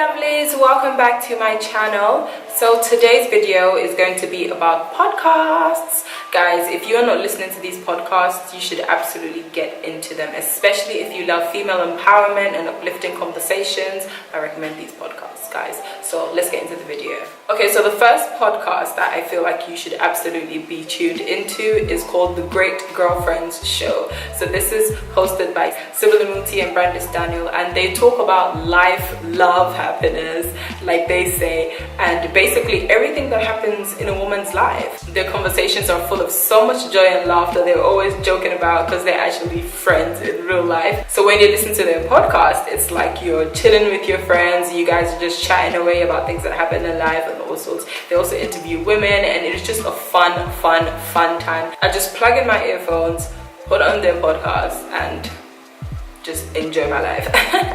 Lovelies, welcome back to my channel. So today's video is going to be about podcasts. Guys, if you're not listening to these podcasts, you should absolutely get into them, especially if you love female empowerment and uplifting conversations. I recommend these podcasts, guys. So let's get into the video. Okay, so the first podcast that I feel like you should absolutely be tuned into is called The Great Girlfriends Show. So this is hosted by Sybil Amuti and Brandis Daniel, and they talk about life, love, happiness, like they say, and basically everything that happens in a woman's life. Their conversations are full of so much joy and laughter. They're always joking about because they're actually friends in real life. So when you listen to their podcast, it's like you're chilling with your friends, you guys are just chatting away about things that happen in life and all sorts. They also interview women, and it's just a fun time. I just plug in my earphones, put on their podcast, and just enjoy my life.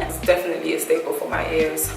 It's definitely a staple for my ears.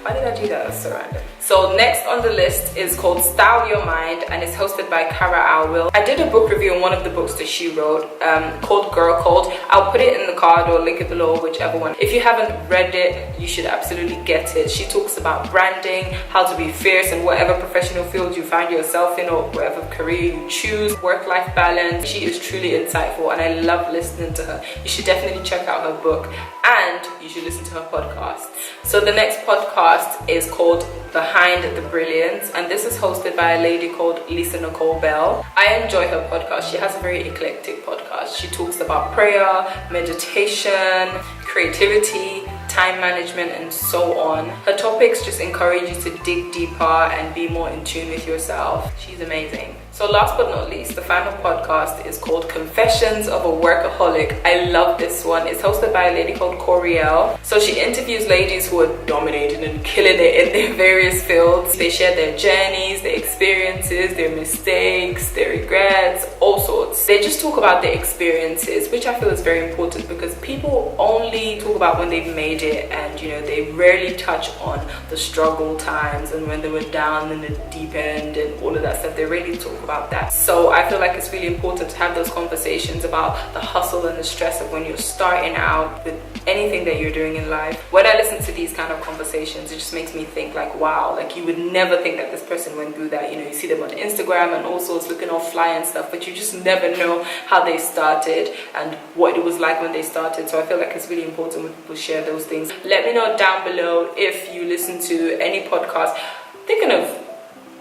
Why did I do that? That's so random. So next on the list is called Style Your Mind, and it's hosted by Cara Alwill. I did a book review on one of the books that she wrote called Girl Code. I'll put it in the card or link it below, whichever one. If you haven't read it, you should absolutely get it. She talks about branding, how to be fierce in whatever professional field you find yourself in or whatever career you choose, work-life balance. She is truly insightful and I love listening to her. You should definitely check out her book and you should listen to her podcast. So the next podcast is called TheBrilliance, and this is hosted by a lady called Lisa Nicole Bell. I enjoy her podcast. She has a very eclectic podcast. She talks about prayer, meditation, creativity, time management, and so on. Her topics just encourage you to dig deeper and be more in tune with yourself. She's amazing. So last but not least, the final podcast is called Confessions of a Workaholic. I love this one. It's hosted by a lady called Coriel. So she interviews ladies who are dominating and killing it in their various fields. They share their journeys, their experiences, their mistakes, their regrets, all sorts. They just talk about their experiences, which I feel is very important because people only talk about when they've made it, and you know, they rarely touch on the struggle times and when they were down in the deep end and all of that stuff. They really talk about that. So I feel like it's really important to have those conversations about the hustle and the stress of when you're starting out with anything that you're doing in life. When I listen to these kind of conversations, it just makes me think like, wow, like you would never think that this person went through that. You know, you see them on Instagram and all sorts looking all fly and stuff, but you just never know how they started and what it was like when they started. So I feel like it's really important when people share those things. Let me know down below if you listen to any podcast. Thinking of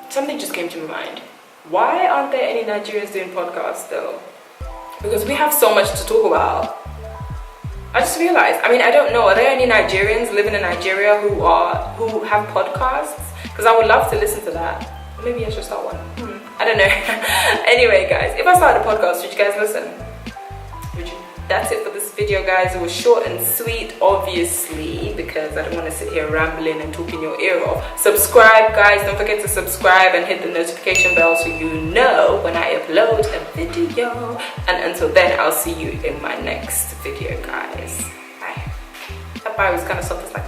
something just came to my mind. Why aren't there any Nigerians doing podcasts though? Because we have so much to talk about. I just realized, I mean, I don't know, are there any Nigerians living in Nigeria who have podcasts? Because I would love to listen to that. Maybe I should start one. I don't know. Anyway, guys, if I started a podcast, would you guys listen? Would you? That's it for this video, guys. It was short and sweet, obviously, because I don't want to sit here rambling and talking your ear off. Subscribe, guys. Don't forget to subscribe and hit the notification bell so you know when I upload a video. And until then, I'll see you in my next video, guys. Bye. That bye was kind of soft. It's like